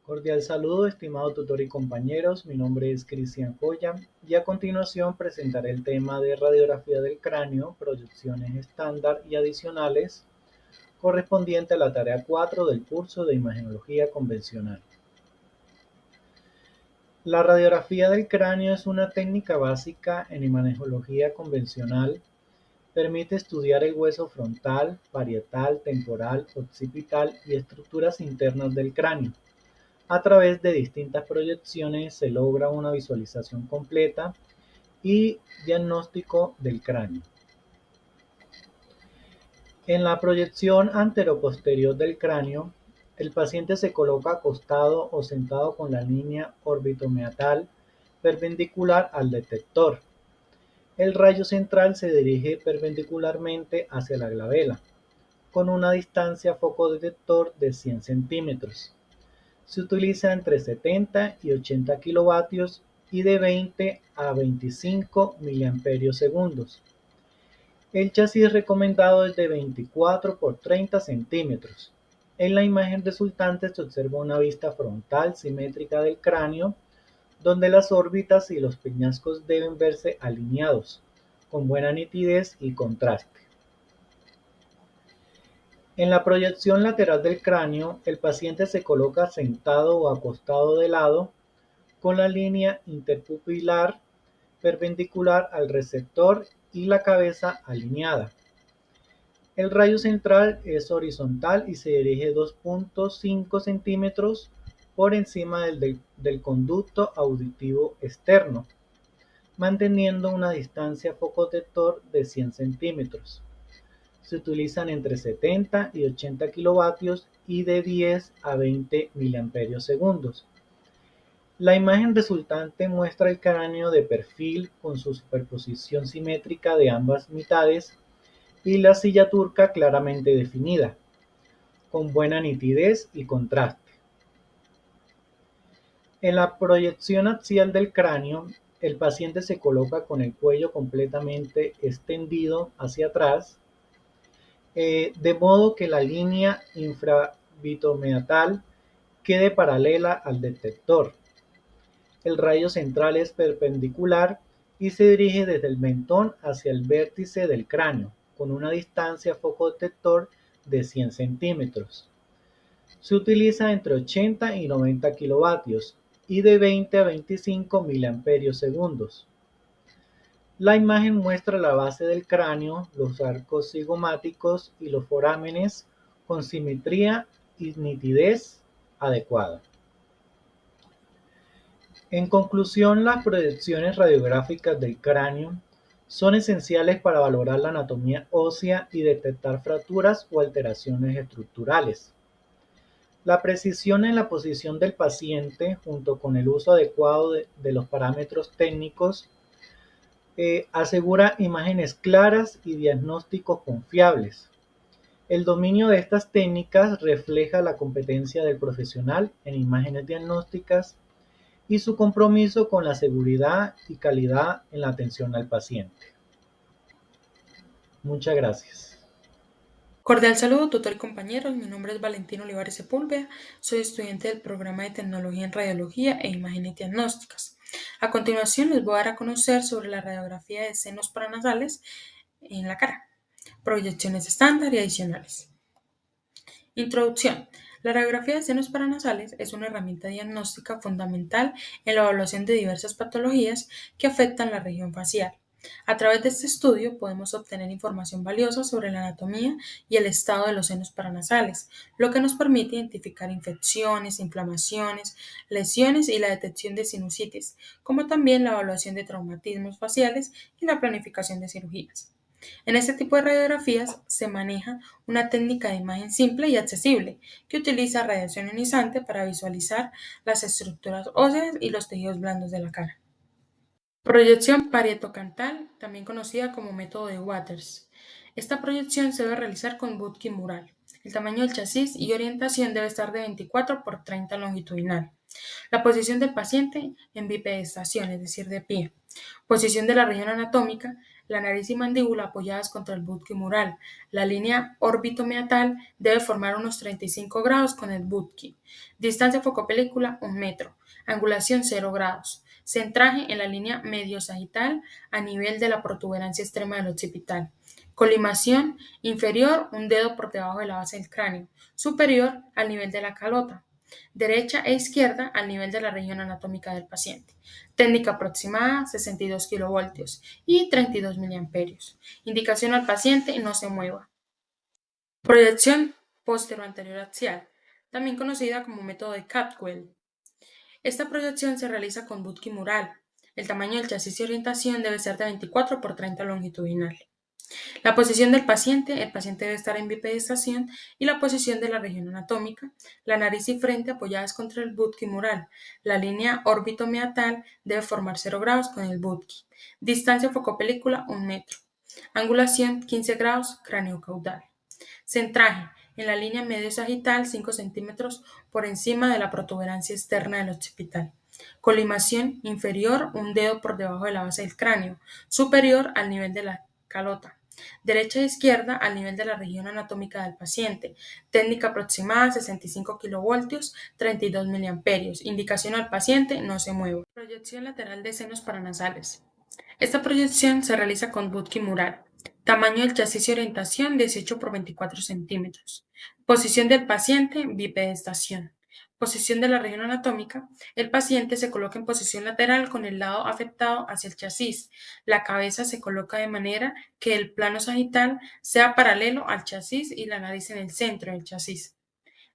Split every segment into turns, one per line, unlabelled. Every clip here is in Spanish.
Cordial saludo, estimado tutor y compañeros. Mi nombre es Cristian Joya y a continuación presentaré el tema de radiografía del cráneo, proyecciones estándar y adicionales, correspondiente a la tarea 4 del curso de imagenología convencional. La radiografía del cráneo es una técnica básica en imagenología convencional. Permite estudiar el hueso frontal, parietal, temporal, occipital y estructuras internas del cráneo. A través de distintas proyecciones se logra una visualización completa y diagnóstico del cráneo. En la proyección anteroposterior del cráneo, el paciente se coloca acostado o sentado con la línea orbitomeatal perpendicular al detector. El rayo central se dirige perpendicularmente hacia la glabela, con una distancia foco-detector de 100 centímetros. Se utiliza entre 70 y 80 kilovatios y de 20 a 25 miliamperios segundos. El chasis recomendado es de 24 por 30 centímetros. En la imagen resultante se observa una vista frontal simétrica del cráneo, donde las órbitas y los peñascos deben verse alineados, con buena nitidez y contraste. En la proyección lateral del cráneo, el paciente se coloca sentado o acostado de lado, con la línea interpupilar perpendicular al receptor y la cabeza alineada. El rayo central es horizontal y se dirige 2.5 centímetros por encima del conducto auditivo externo, manteniendo una distancia foco-detector de 100 centímetros. Se utilizan entre 70 y 80 kilovatios y de 10 a 20 miliamperios segundos. La imagen resultante muestra el cráneo de perfil con su superposición simétrica de ambas mitades y la silla turca claramente definida, con buena nitidez y contraste. En la proyección axial del cráneo, el paciente se coloca con el cuello completamente extendido hacia atrás, de modo que la línea infravitomeatal quede paralela al detector. El rayo central es perpendicular y se dirige desde el mentón hacia el vértice del cráneo, con una distancia foco-detector de 100 centímetros. Se utiliza entre 80 y 90 kilovatios y de 20 a 25 miliamperios segundos. La imagen muestra la base del cráneo, los arcos cigomáticos y los forámenes con simetría y nitidez adecuada. En conclusión, las proyecciones radiográficas del cráneo son esenciales para valorar la anatomía ósea y detectar fracturas o alteraciones estructurales. La precisión en la posición del paciente, junto con el uso adecuado de los parámetros técnicos, asegura imágenes claras y diagnósticos confiables. El dominio de estas técnicas refleja la competencia del profesional en imágenes diagnósticas y su compromiso con la seguridad y calidad en la atención al paciente. Muchas gracias.
Cordial saludo, tutor y compañeros. Mi nombre es Valentín Olivares Sepúlveda. Soy estudiante del programa de Tecnología en Radiología e Imágenes Diagnósticas. A continuación, les voy a dar a conocer sobre la radiografía de senos paranasales en la cara, proyecciones estándar y adicionales. Introducción. La radiografía de senos paranasales es una herramienta diagnóstica fundamental en la evaluación de diversas patologías que afectan la región facial. A través de este estudio podemos obtener información valiosa sobre la anatomía y el estado de los senos paranasales, lo que nos permite identificar infecciones, inflamaciones, lesiones y la detección de sinusitis, como también la evaluación de traumatismos faciales y la planificación de cirugías. En este tipo de radiografías se maneja una técnica de imagen simple y accesible que utiliza radiación ionizante para visualizar las estructuras óseas y los tejidos blandos de la cara. Proyección parietocantal, también conocida como método de Waters. Esta proyección se debe realizar con Butkin mural. El tamaño del chasis y orientación debe estar de 24 por 30 longitudinal. La posición del paciente en bipedestación, es decir, de pie. Posición de la región anatómica la nariz y mandíbula apoyadas contra el bútquido mural. La línea órbito-meatal debe formar unos 35 grados con el bútquido. Distancia focopelícula 1 metro. Angulación 0 grados. Centraje en la línea medio-sagital a nivel de la protuberancia extrema del occipital. Colimación inferior, un dedo por debajo de la base del cráneo. Superior al nivel de la calota. Derecha e izquierda al nivel de la región anatómica del paciente. Técnica aproximada 62 kilovoltios y 32 miliamperios. Indicación al paciente: no se mueva. Proyección postero-anterior axial, también conocida como método de Caldwell. Esta proyección se realiza con bútquido mural. El tamaño del chasis y orientación debe ser de 24 por 30 longitudinal. La posición del paciente: el paciente debe estar en bipedestación, y la posición de la región anatómica: la nariz y frente apoyadas contra el bútquido mural. La línea órbito-meatal debe formar 0 grados con el bútquido. Distancia focopelícula 1 metro. Angulación 15 grados cráneo-caudal. Centraje en la línea medio-sagital 5 centímetros por encima de la protuberancia externa del occipital. Colimación inferior, un dedo por debajo de la base del cráneo. Superior al nivel de la calota. Derecha e izquierda al nivel de la región anatómica del paciente. Técnica aproximada 65 kilovoltios, 32 miliamperios. Indicación al paciente: no se mueva. Proyección lateral de senos paranasales. Esta proyección se realiza con bútquido mural. Tamaño del chasis y orientación: 18 por 24 centímetros. Posición del paciente: bipedestación. Posición de la región anatómica: el paciente se coloca en posición lateral con el lado afectado hacia el chasis. La cabeza se coloca de manera que el plano sagital sea paralelo al chasis y la nariz en el centro del chasis.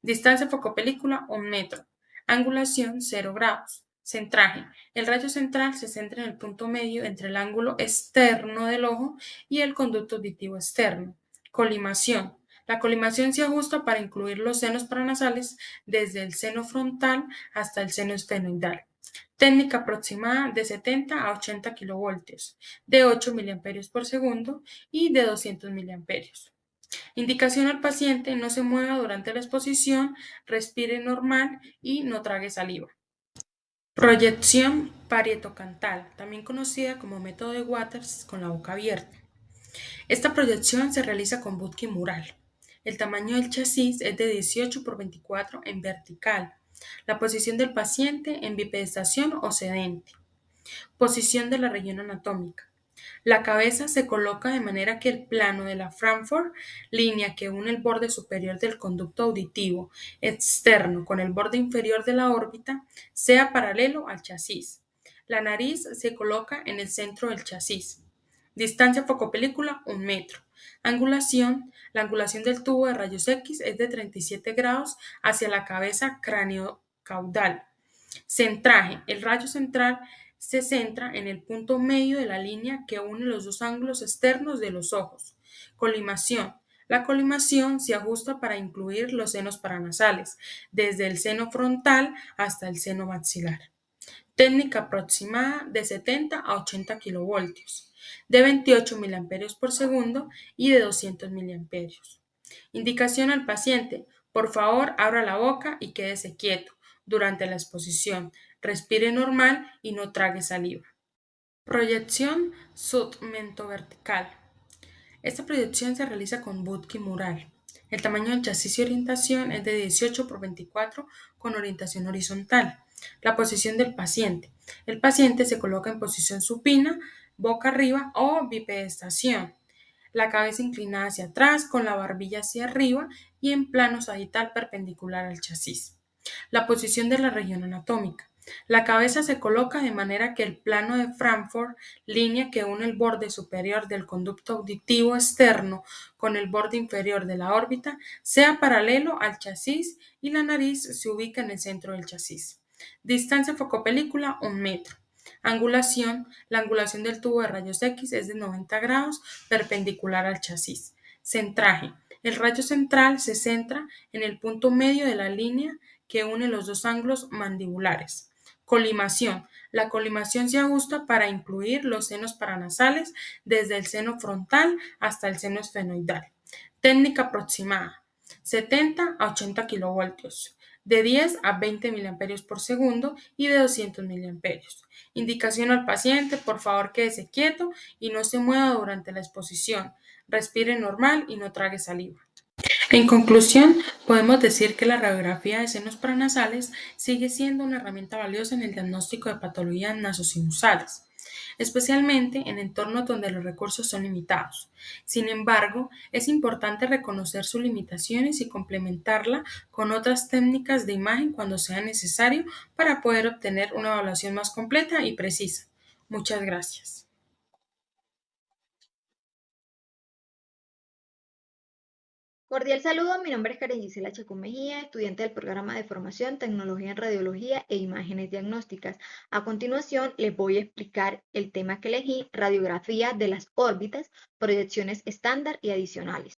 Distancia focopelícula 1 metro. Angulación 0 grados. Centraje: el rayo central se centra en el punto medio entre el ángulo externo del ojo y el conducto auditivo externo. Colimación: la colimación se ajusta para incluir los senos paranasales desde el seno frontal hasta el seno esfenoidal. Técnica aproximada de 70 a 80 kilovoltios, de 8 miliamperios por segundo y de 200 miliamperios. Indicación al paciente: no se mueva durante la exposición, respire normal y no trague saliva. Proyección parietocantal, también conocida como método de Waters con la boca abierta. Esta proyección se realiza con bútquido mural. El tamaño del chasis es de 18 por 24 en vertical. La posición del paciente: en bipedestación o sedente. Posición de la región anatómica: la cabeza se coloca de manera que el plano de la Frankfurt, línea que une el borde superior del conducto auditivo externo con el borde inferior de la órbita, sea paralelo al chasis. La nariz se coloca en el centro del chasis. Distancia focopelícula 1 metro. Angulación: la angulación del tubo de rayos X es de 37 grados hacia la cabeza cráneo-caudal. Centraje: el rayo central se centra en el punto medio de la línea que une los dos ángulos externos de los ojos. Colimación: la colimación se ajusta para incluir los senos paranasales, desde el seno frontal hasta el seno maxilar. Técnica aproximada de 70 a 80 kilovoltios, de 28 miliamperios por segundo y de 200 miliamperios. Indicación al paciente: por favor, abra la boca y quédese quieto durante la exposición. Respire normal y no trague saliva. Proyección submentovertical. Esta proyección se realiza con bútquido mural. El tamaño del chasis y orientación es de 18 por 24 con orientación horizontal. La posición del paciente: el paciente se coloca en posición supina, boca arriba o bipedestación. La cabeza inclinada hacia atrás con la barbilla hacia arriba y en plano sagital perpendicular al chasis. La posición de la región anatómica: la cabeza se coloca de manera que el plano de Frankfurt, línea que une el borde superior del conducto auditivo externo con el borde inferior de la órbita, sea paralelo al chasis, y la nariz se ubica en el centro del chasis. Distancia focopelícula 1 metro. Angulación: la angulación del tubo de rayos X es de 90 grados perpendicular al chasis. Centraje: el rayo central se centra en el punto medio de la línea que une los dos ángulos mandibulares. Colimación: la colimación se ajusta para incluir los senos paranasales desde el seno frontal hasta el seno esfenoidal. Técnica aproximada: 70 a 80 kilovoltios, de 10 a 20 miliamperios por segundo y de 200 miliamperios. Indicación al paciente, por favor quédese quieto y no se mueva durante la exposición. Respire normal y no trague saliva. En conclusión, podemos decir que la radiografía de senos paranasales sigue siendo una herramienta valiosa en el diagnóstico de patologías nasosinusales, especialmente en entornos donde los recursos son limitados. Sin embargo, es importante reconocer sus limitaciones y complementarla con otras técnicas de imagen cuando sea necesario para poder obtener una evaluación más completa y precisa. Muchas gracias.
Cordial saludo, mi nombre es Karen Gisela Chacón Mejía, estudiante del programa de formación Tecnología en Radiología e Imágenes Diagnósticas. A continuación les voy a explicar el tema que elegí, radiografía de las órbitas, proyecciones estándar y adicionales.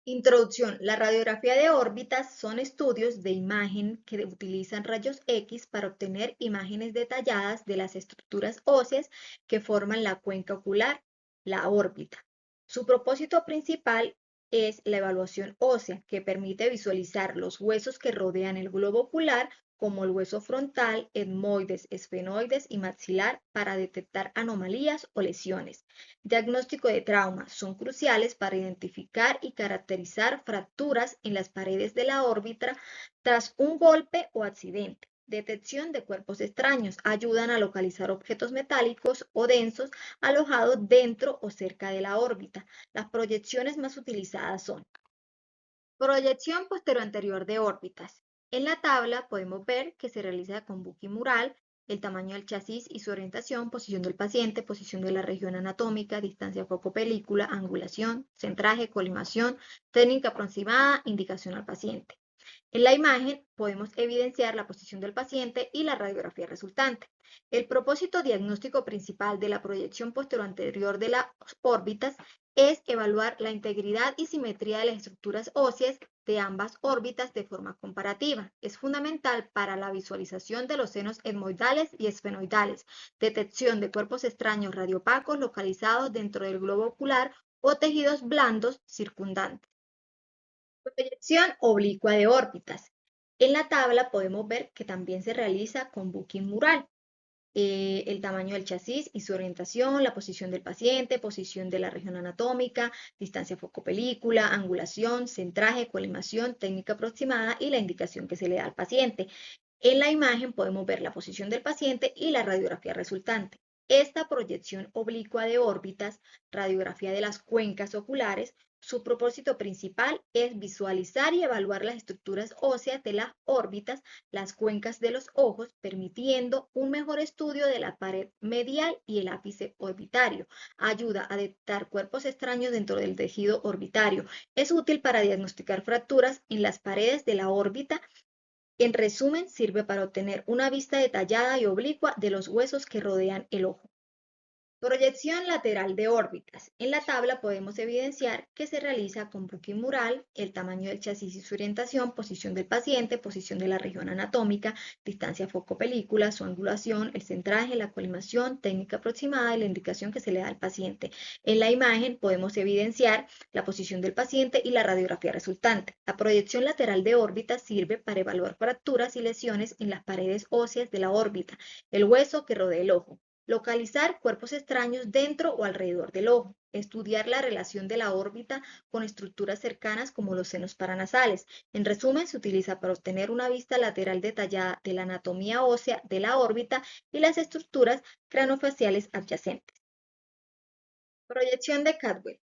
Introducción. La radiografía de órbitas son estudios de imagen que utilizan rayos X para obtener imágenes detalladas de las estructuras óseas que forman la cuenca ocular, la órbita. Su propósito principal es la evaluación ósea, que permite visualizar los huesos que rodean el globo ocular, como el hueso frontal, etmoides, esfenoides y maxilar, para detectar anomalías o lesiones. Diagnóstico de traumas son cruciales para identificar y caracterizar fracturas en las paredes de la órbita tras un golpe o accidente. Detección de cuerpos extraños ayudan a localizar objetos metálicos o densos alojados dentro o cerca de la órbita. Las proyecciones más utilizadas son proyección posterior-anterior de órbitas. En la tabla podemos ver que se realiza con Buki mural, el tamaño del chasis y su orientación, posición del paciente, posición de la región anatómica, distancia foco-película, angulación, centraje, colimación, técnica aproximada, indicación al paciente. En la imagen podemos evidenciar la posición del paciente y la radiografía resultante. El propósito diagnóstico principal de la proyección posterior-anterior de las órbitas es evaluar la integridad y simetría de las estructuras óseas de ambas órbitas de forma comparativa. Es fundamental para la visualización de los senos etmoidales y esfenoidales, detección de cuerpos extraños radiopacos localizados dentro del globo ocular o tejidos blandos circundantes. Proyección oblicua de órbitas. En la tabla podemos ver que también se realiza con booking mural. El tamaño del chasis y su orientación, la posición del paciente, posición de la región anatómica, distancia foco-película, angulación, centraje, colimación, técnica aproximada y la indicación que se le da al paciente. En la imagen podemos ver la posición del paciente y la radiografía resultante. Esta proyección oblicua de órbitas, radiografía de las cuencas oculares, su propósito principal es visualizar y evaluar las estructuras óseas de las órbitas, las cuencas de los ojos, permitiendo un mejor estudio de la pared medial y el ápice orbitario. Ayuda a detectar cuerpos extraños dentro del tejido orbitario. Es útil para diagnosticar fracturas en las paredes de la órbita. En resumen, sirve para obtener una vista detallada y oblicua de los huesos que rodean el ojo. Proyección lateral de órbitas. En la tabla podemos evidenciar que se realiza con booking mural, el tamaño del chasis y su orientación, posición del paciente, posición de la región anatómica, distancia foco-película, su angulación, el centraje, la colimación, técnica aproximada y la indicación que se le da al paciente. En la imagen podemos evidenciar la posición del paciente y la radiografía resultante. La proyección lateral de órbita sirve para evaluar fracturas y lesiones en las paredes óseas de la órbita, el hueso que rodea el ojo. Localizar cuerpos extraños dentro o alrededor del ojo. Estudiar la relación de la órbita con estructuras cercanas como los senos paranasales. En resumen, se utiliza para obtener una vista lateral detallada de la anatomía ósea de la órbita y las estructuras craniofaciales adyacentes. Proyección de Cadwell.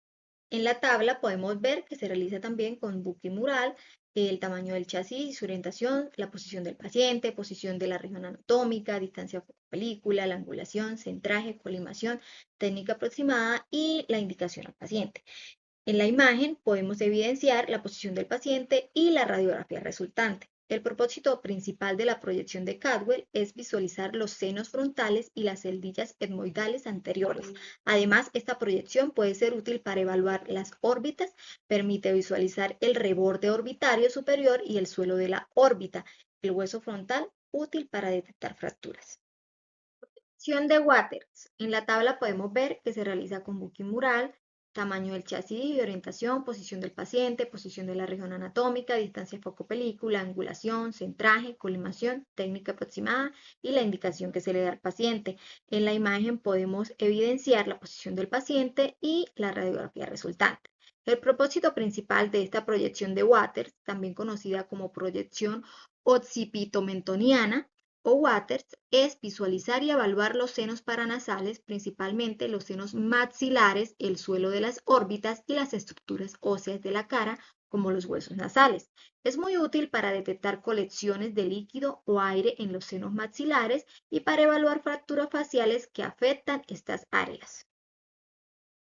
En la tabla podemos ver que se realiza también con booking mural, el tamaño del chasis, su orientación, la posición del paciente, posición de la región anatómica, distancia foco-película, la angulación, centraje, colimación, técnica aproximada y la indicación al paciente. En la imagen podemos evidenciar la posición del paciente y la radiografía resultante. El propósito principal de la proyección de Cadwell es visualizar los senos frontales y las celdillas etmoidales anteriores. Además, esta proyección puede ser útil para evaluar las órbitas, permite visualizar el reborde orbitario superior y el suelo de la órbita, el hueso frontal, útil para detectar fracturas. Proyección de Waters. En la tabla podemos ver que se realiza con booking mural, tamaño del chasis y orientación, posición del paciente, posición de la región anatómica, distancia foco-película, angulación, centraje, colimación, técnica aproximada y la indicación que se le da al paciente. En la imagen podemos evidenciar la posición del paciente y la radiografía resultante. El propósito principal de esta proyección de Waters, también conocida como proyección occipitomentoniana o Waters, es visualizar y evaluar los senos paranasales, principalmente los senos maxilares, el suelo de las órbitas y las estructuras óseas de la cara, como los huesos nasales. Es muy útil para detectar colecciones de líquido o aire en los senos maxilares y para evaluar fracturas faciales que afectan estas áreas.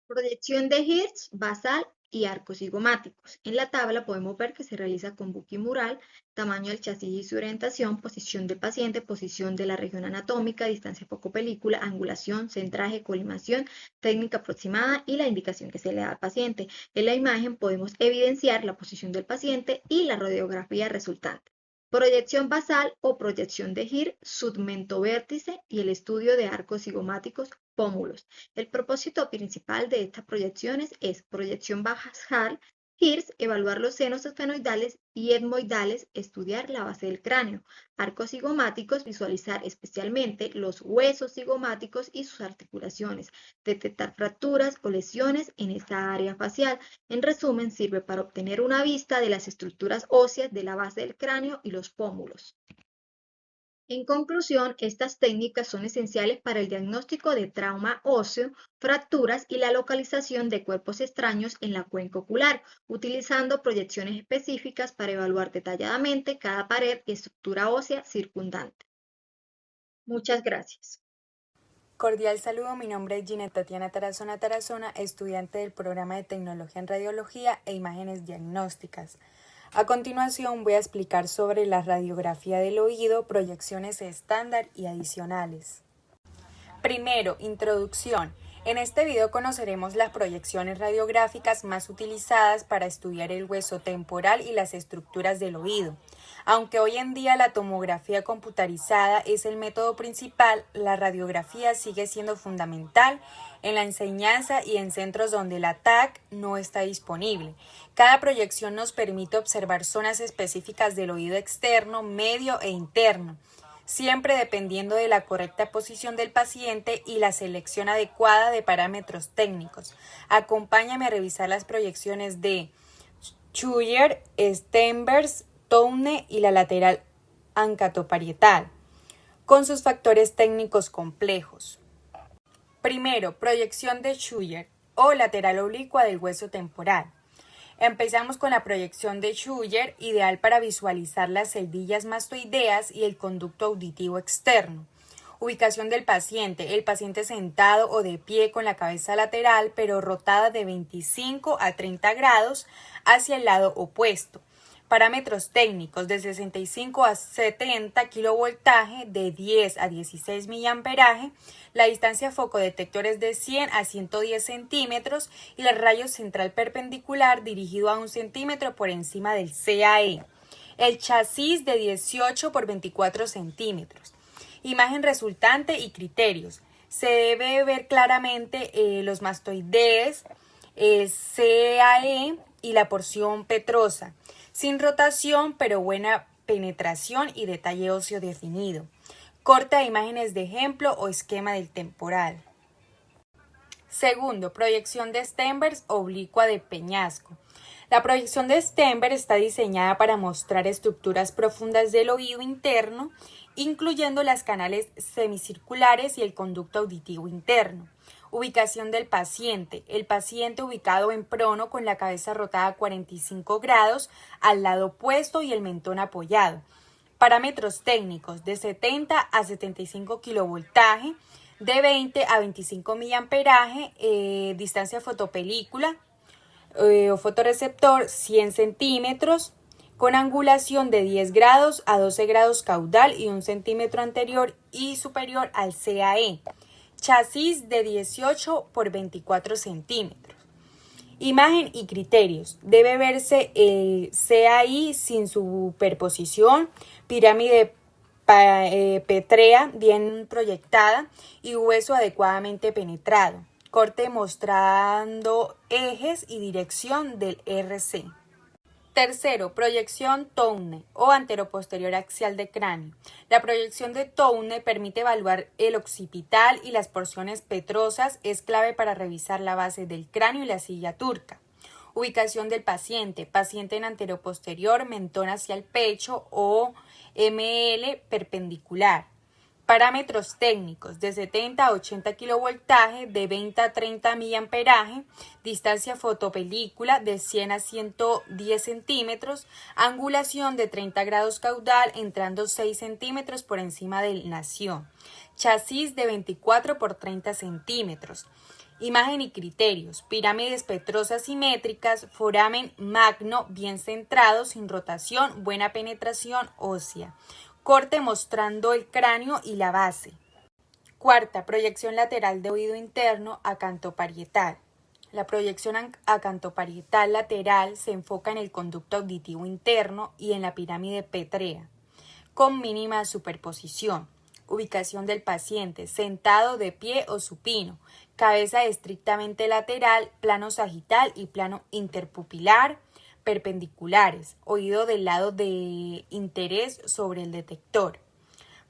Proyección de Hirsch, basal y arcos cigomáticos. En la tabla podemos ver que se realiza con buque mural, tamaño del chasis y su orientación, posición del paciente, posición de la región anatómica, distancia foco-película, angulación, centraje, colimación, técnica aproximada y la indicación que se le da al paciente. En la imagen podemos evidenciar la posición del paciente y la radiografía resultante. Proyección basal o proyección de Hirsch, submento vértice y el estudio de arcos cigomáticos, pómulos. El propósito principal de estas proyecciones es proyección basal, Hirsch, evaluar los senos esfenoidales y etmoidales, estudiar la base del cráneo. Arcos cigomáticos, visualizar especialmente los huesos cigomáticos y sus articulaciones, detectar fracturas o lesiones en esta área facial. En resumen, sirve para obtener una vista de las estructuras óseas de la base del cráneo y los pómulos. En conclusión, estas técnicas son esenciales para el diagnóstico de trauma óseo, fracturas y la localización de cuerpos extraños en la cuenca ocular, utilizando proyecciones específicas para evaluar detalladamente cada pared y estructura ósea circundante. Muchas gracias.
Cordial saludo, mi nombre es Ginette Tatiana Tarazona, estudiante del programa de Tecnología en Radiología e Imágenes Diagnósticas. A continuación voy a explicar sobre la radiografía del oído, proyecciones estándar y adicionales. Primero, introducción. En este video conoceremos las proyecciones radiográficas más utilizadas para estudiar el hueso temporal y las estructuras del oído. Aunque hoy en día la tomografía computarizada es el método principal, la radiografía sigue siendo fundamental en la enseñanza y en centros donde la TAC no está disponible. Cada proyección nos permite observar zonas específicas del oído externo, medio e interno, siempre dependiendo de la correcta posición del paciente y la selección adecuada de parámetros técnicos. Acompáñame a revisar las proyecciones de Scheuer, Stenberg, Toune y la lateral ancatoparietal, con sus factores técnicos complejos. Primero, proyección de Scheuer o lateral oblicua del hueso temporal. Empezamos con la proyección de Scheuer, ideal para visualizar las celdillas mastoideas y el conducto auditivo externo. Ubicación del paciente. El paciente sentado o de pie con la cabeza lateral, pero rotada de 25 a 30 grados hacia el lado opuesto. Parámetros técnicos de 65 a 70 kilovoltaje, de 10 a 16 miliamperaje, la distancia focodetector es de 100 a 110 centímetros y el rayo central perpendicular dirigido a 1 centímetro por encima del CAE. El chasis de 18 por 24 centímetros. Imagen resultante y criterios. Se debe ver claramente los mastoides, el CAE y la porción petrosa, sin rotación pero buena penetración y detalle óseo definido. Corte de imágenes de ejemplo o esquema del temporal. Segundo, proyección de Stenberg oblicua de peñasco. La proyección de Stenberg está diseñada para mostrar estructuras profundas del oído interno, incluyendo las canales semicirculares y el conducto auditivo interno. Ubicación del paciente. El paciente ubicado en prono con la cabeza rotada a 45 grados al lado opuesto y el mentón apoyado. Parámetros técnicos de 70 a 75 kilovoltaje, de 20 a 25 miliamperaje, distancia fotopelícula o fotoreceptor 100 centímetros, con angulación de 10 grados a 12 grados caudal y 1 centímetro anterior y superior al CAE. Chasis de 18 por 24 centímetros. Imagen y criterios. Debe verse el CAI sin superposición, pirámide petrea bien proyectada y hueso adecuadamente penetrado. Corte mostrando ejes y dirección del RC. Tercero, proyección Tourné o anteroposterior axial de cráneo. La proyección de Tourné permite evaluar el occipital y las porciones petrosas. Es clave para revisar la base del cráneo y la silla turca. Ubicación del paciente. Paciente en anteroposterior, mentón hacia el pecho o ML perpendicular. Parámetros técnicos de 70 a 80 kilovoltaje, de 20 a 30 miliamperaje, distancia fotopelícula de 100 a 110 centímetros, angulación de 30 grados caudal entrando 6 centímetros por encima del nación, chasis de 24 por 30 centímetros. Imagen y criterios: pirámides petrosas simétricas, foramen magno bien centrado, sin rotación, buena penetración ósea. Corte mostrando el cráneo y la base. Cuarta, proyección lateral de oído interno acantoparietal. La proyección acantoparietal lateral se enfoca en el conducto auditivo interno y en la pirámide pétrea, con mínima superposición. Ubicación del paciente: sentado, de pie o supino, cabeza estrictamente lateral, plano sagital y plano interpupilar perpendiculares, oído del lado de interés sobre el detector.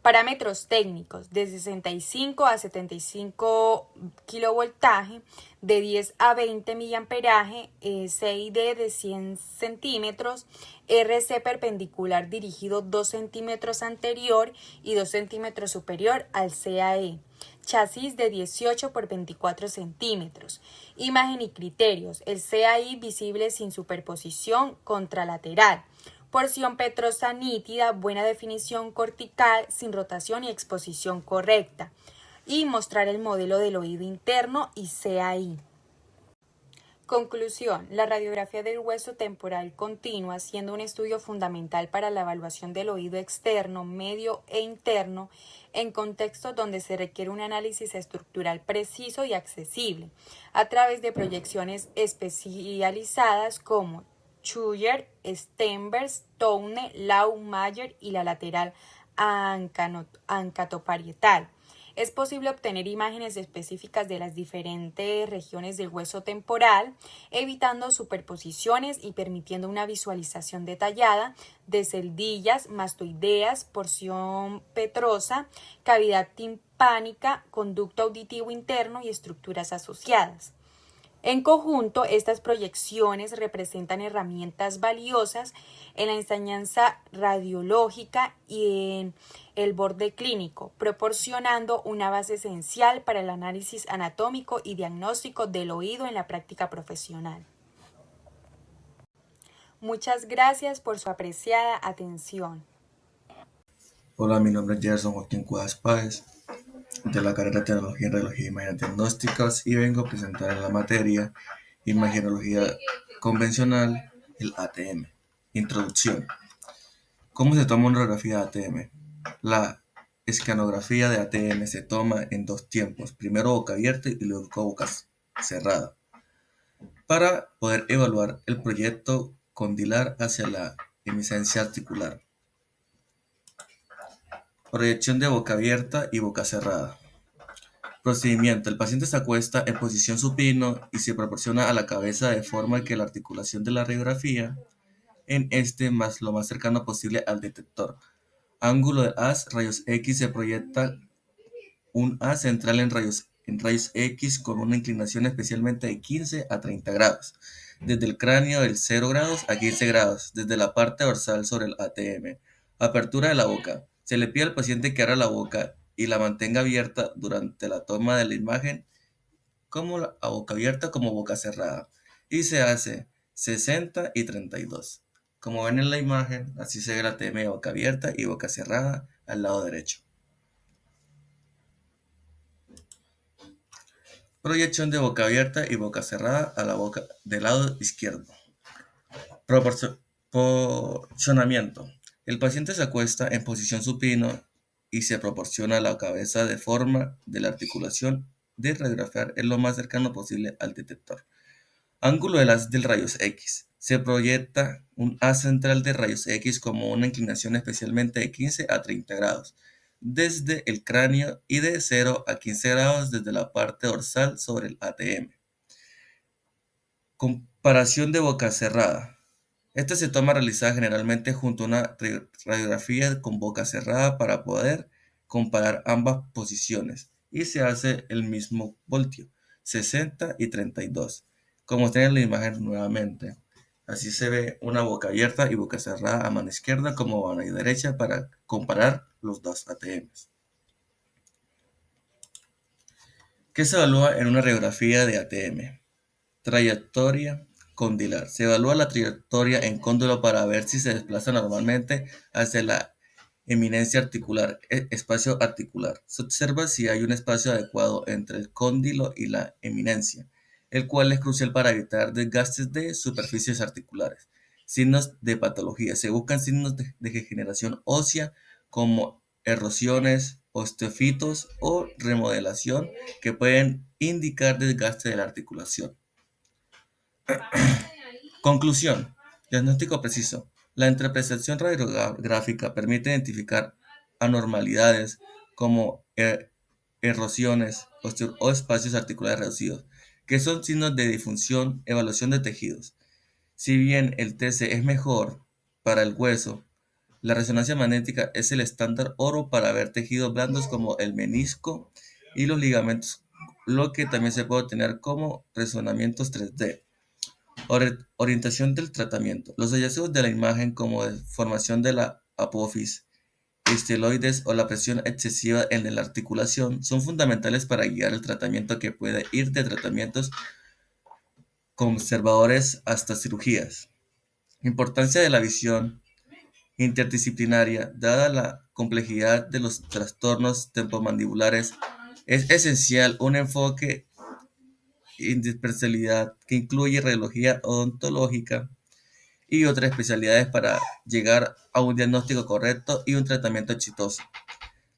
Parámetros técnicos de 65 a 75 kilovoltaje, de 10 a 20 miliamperaje, CID de 100 centímetros, RC perpendicular dirigido 2 centímetros anterior y 2 centímetros superior al CAE. Chasis de 18 por 24 centímetros. Imagen y criterios: el CAI visible sin superposición contralateral. Porción petrosa nítida, buena definición cortical, sin rotación y exposición correcta. Y mostrar el modelo del oído interno y CAI. Conclusión: la radiografía del hueso temporal continua, siendo un estudio fundamental para la evaluación del oído externo, medio e interno, en contextos donde se requiere un análisis estructural preciso y accesible, a través de proyecciones especializadas como Schuyer, Stenberg, Tourné, Lau, Mayer y la lateral ancatoparietal. Es posible obtener imágenes específicas de las diferentes regiones del hueso temporal, evitando superposiciones y permitiendo una visualización detallada de celdillas mastoideas, porción petrosa, cavidad timpánica, conducto auditivo interno y estructuras asociadas. En conjunto, estas proyecciones representan herramientas valiosas en la enseñanza radiológica y en el borde clínico, proporcionando una base esencial para el análisis anatómico y diagnóstico del oído en la práctica profesional. Muchas gracias por su apreciada atención.
Hola, mi nombre es Gerson Joaquín Cuevas Páez, de la carrera de Tecnología en Radiología y Imágenes Diagnósticas, y vengo a presentar en la materia Imagenología Convencional, el ATM. Introducción. ¿Cómo se toma una radiografía de ATM? La escanografía de ATM se toma en dos tiempos, primero boca abierta y luego boca cerrada, para poder evaluar el proyecto condilar hacia la eminencia articular. Proyección de boca abierta y boca cerrada. Procedimiento: el paciente se acuesta en posición supino y se proporciona a la cabeza de forma que la articulación de la radiografía en más lo más cercano posible al detector. Ángulo del haz, rayos X, se proyecta un haz central en rayos X con una inclinación especialmente de 15 a 30 grados, desde el cráneo del 0 grados a 15 grados, desde la parte dorsal sobre el ATM. Apertura de la boca. Se le pide al paciente que abra la boca y la mantenga abierta durante la toma de la imagen, como a boca abierta como boca cerrada, y se hace 60 y 32. Como ven en la imagen, así se ve la ATM de boca abierta y boca cerrada al lado derecho. Proyección de boca abierta y boca cerrada a la boca del lado izquierdo. Proporcionamiento. El paciente se acuesta en posición supino y se proporciona la cabeza de forma de la articulación de radiografiar en lo más cercano posible al detector. Ángulo del haz del rayos X. Se proyecta un haz central de rayos X como una inclinación especialmente de 15 a 30 grados, desde el cráneo y de 0 a 15 grados desde la parte dorsal sobre el ATM. Comparación de boca cerrada. Esta se toma realizada generalmente junto a una radiografía con boca cerrada para poder comparar ambas posiciones y se hace el mismo voltio, 60 y 32, como está en la imagen nuevamente. Así se ve una boca abierta y boca cerrada a mano izquierda como a mano derecha para comparar los dos ATMs. ¿Qué se evalúa en una radiografía de ATM? Trayectoria condilar. Se evalúa la trayectoria en cóndilo para ver si se desplaza normalmente hacia la eminencia articular, espacio articular. Se observa si hay un espacio adecuado entre el cóndilo y la eminencia, el cual es crucial para evitar desgastes de superficies articulares. Signos de patología. Se buscan signos de degeneración ósea como erosiones, osteofitos o remodelación que pueden indicar desgaste de la articulación. Conclusión. Diagnóstico preciso. La interpretación radiográfica permite identificar anormalidades como erosiones o espacios articulares reducidos, que son signos de disfunción, evaluación de tejidos. Si bien el TC es mejor para el hueso, la resonancia magnética es el estándar oro para ver tejidos blandos como el menisco y los ligamentos, lo que también se puede obtener como resonamientos 3D. Orientación del tratamiento. Los hallazgos de la imagen como deformación de la apófisis, esteroides o la presión excesiva en la articulación son fundamentales para guiar el tratamiento, que puede ir de tratamientos conservadores hasta cirugías. Importancia de la visión interdisciplinaria. Dada la complejidad de los trastornos temporomandibulares, es esencial un enfoque interespecialidad que incluye radiología odontológica y otras especialidades para llegar a un diagnóstico correcto y un tratamiento exitoso.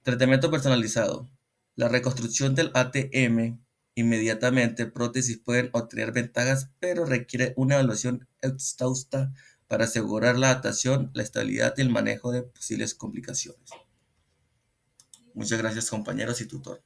Tratamiento personalizado. La reconstrucción del ATM inmediatamente prótesis pueden obtener ventajas, pero requiere una evaluación exhausta para asegurar la adaptación, la estabilidad y el manejo de posibles complicaciones. Muchas gracias, compañeros y tutor.